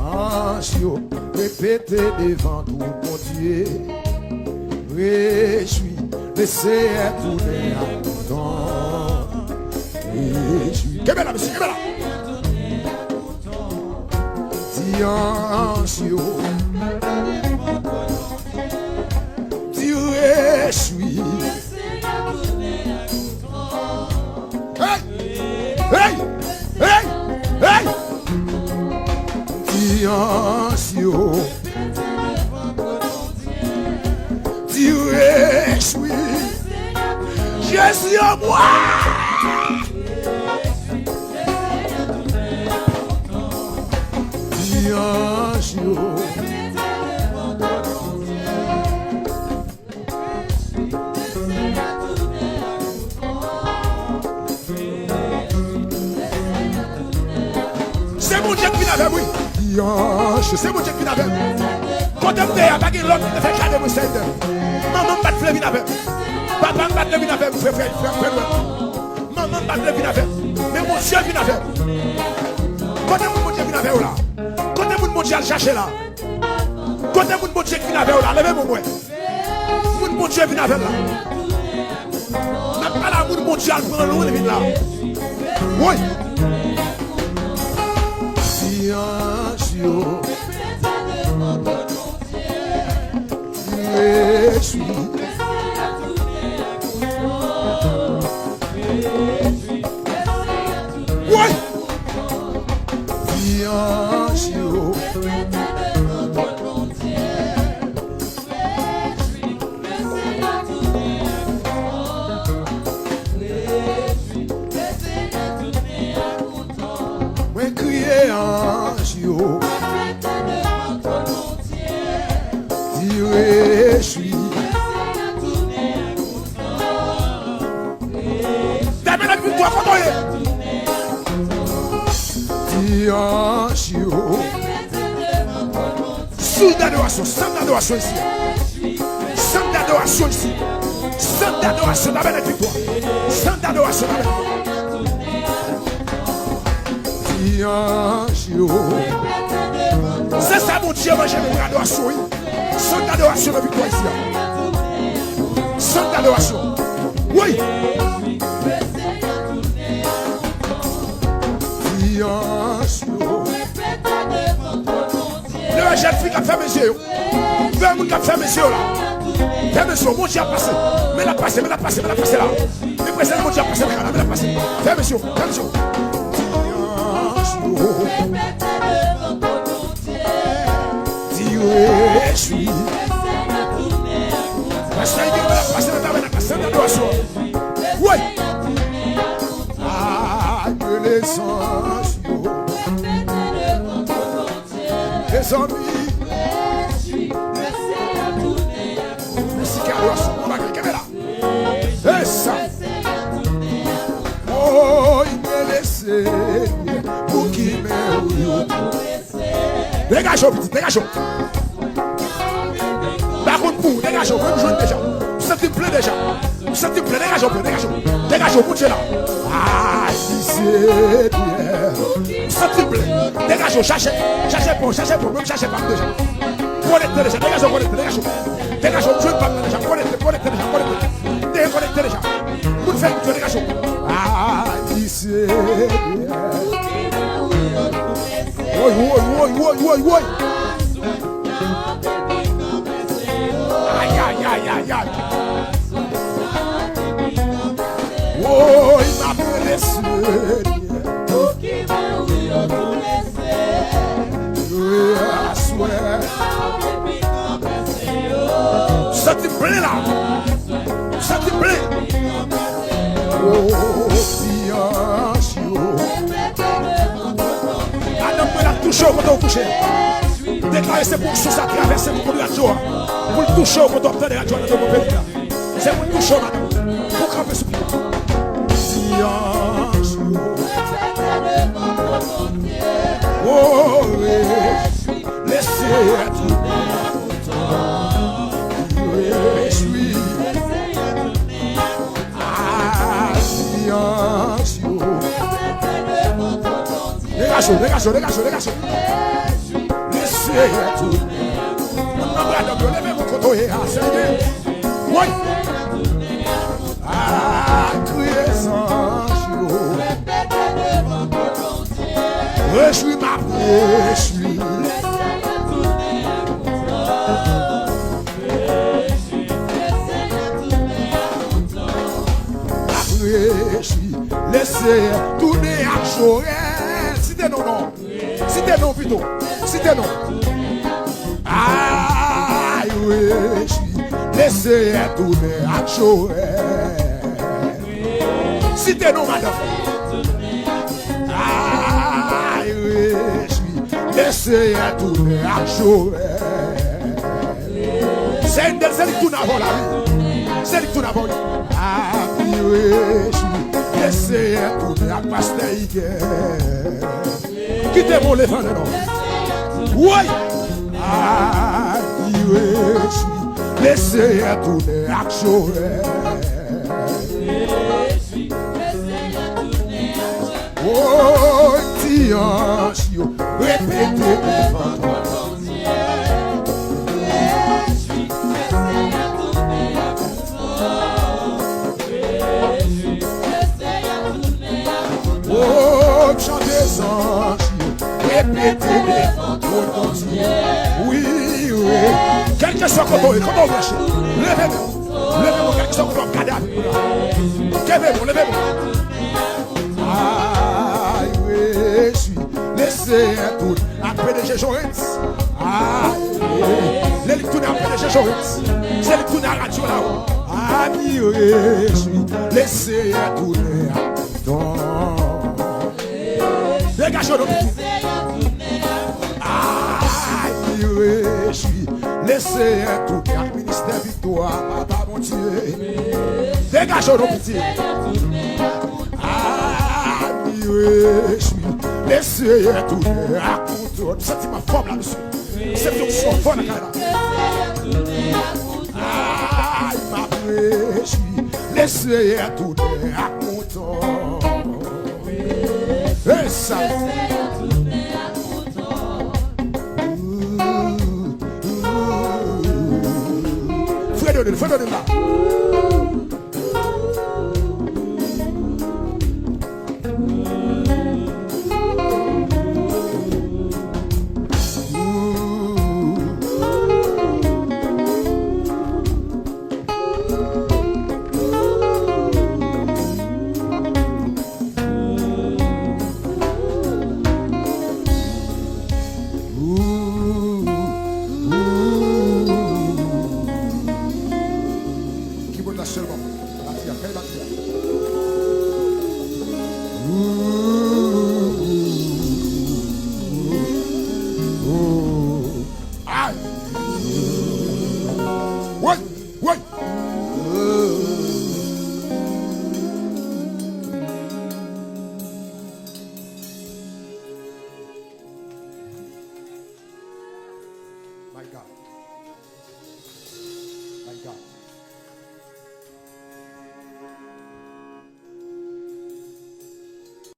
Ange, répétez devant tout mon Dieu. Réjouis, laissez tourner à tout temps. Réjouis. Qu'est-ce que là, monsieur? Qu'est-ce que là? Dis ange, dis réjouis. Hey! Hey! Hey! Dis ange, dis réjouis. Jésus en moi. Dis ange, c'est mon Dieu qui n'avait, oui. C'est mon Dieu qui n'avait. Quand tu es pas l'homme qui te fait cadeau pour cette. Maman bat le vin avec. Papa bat le vin avec. Frère. Maman bat le vin avec. Mais mon Dieu vient avec. Quand mon Dieu vient avec là. Quand mon Dieu chercher là. Quand mon Dieu vient avec là. Levez-moi moi. Mon Dieu vient avec là. N'a pas là mon Dieu prend l'eau le vin là. Oui. Réjouis. Oui. Dis ange. Oui, crier ange. Dis réjouis. T'as la victoire pour toi. Dis ange. Sous d'adoration, sans d'adoration ici. Sans d'adoration ici. Sans d'adoration, t'as la victoire. Sans d'adoration, t'as dis ange. C'est ça mon Dieu, moi j'aime l'adoration. Sans d'adoration, la victoire ici. Sans d'adoration. Oui. Dis ange. Le jeune fille qui a fait mes yeux. Le monde qui a fait mes yeux là. Fais mes yeux, mon Dieu a passé. Mais la passé là. Le président mon Dieu a passé là. Mais la passé. Fais mes yeux. Dis réjouis. Parce qu'il va passer dans la scène d'adoration. Oui. Ah, que les anges, les amis. Merci Carlos, on va quelqu'un là. Et ça. Oh, il me laisse pour qui me. Dégageons, petit, dégageons. Par contre, pour, dégageons, vous me jouez déjà. Vous sentez plein déjà. Vous sentez plein, dégageons, dégageons, vous là. Ah, si c'est bien. Vous sentez plein. Dégageons, cherchez pour, même cherchez pas déjà. Connectez déjà, dégageons, dégageons. Dégageons, je ne pas déjà. Connectez déjà. Déconnectez déjà. Vous le faites, dégageons. Ah, si c'est bien. Oui. Aïe. Oh, il m'a blessé. Ça te plaît là. Ça te plaît. Oh, fiance. Adam me l'a touché quand on couche. Déclarez c'est pour sous à traverser pour le radio. Pour le toucher quand on obtient des radios dans mon pays. C'est pour le toucher madame. Pour camper sur pied. Fiance. Oh, laissez tout. Je suis. Ah, fiance. Dégagez. Laissez tourner. Levez mon côté, Seigneur. Oui. Ah, criez sans jour. Je suis ma péché. Laissez tourner à Jorel. Citez nos noms. Citez nos plutôt. Citez nos. Aïe, oui, laissez tourner à Jorel. Citez nos, madame. Aïe, oui, laissez tourner à Jorel. C'est une qui tourne avant la vie. C'est une qui tourne avant la vie. Aïe, oui, laissez tourner à pasteur Ike. Quittez mon lévant de nom. Oui. Aïe, oui, laissez tourner à Jorel. Oh, tiens, répétez devant toi. Oh, chantez-en, répétez devant ton Dieu. Oui. Quel que soit quand on marche, levez-vous, quel que soit comme cadavre. Levez-vous. Aïe, oui, laissez tout à PDG Joris. Aïe, les tout à PDG Joris. C'est le tout à la radio là-haut. Aïe, oui, laissez tourner à ton. Dégagez le petit. Aïe, oui, laissez tourner à ministère victoire. Papa, mon Dieu. Dégagez le petit. Laissez tourner à contrôle. C'est ma forme là-dessus. C'est une son forme là. Aïe, ma péché. Laissez tourner à contrôle. Et ça. Frère de là. My God.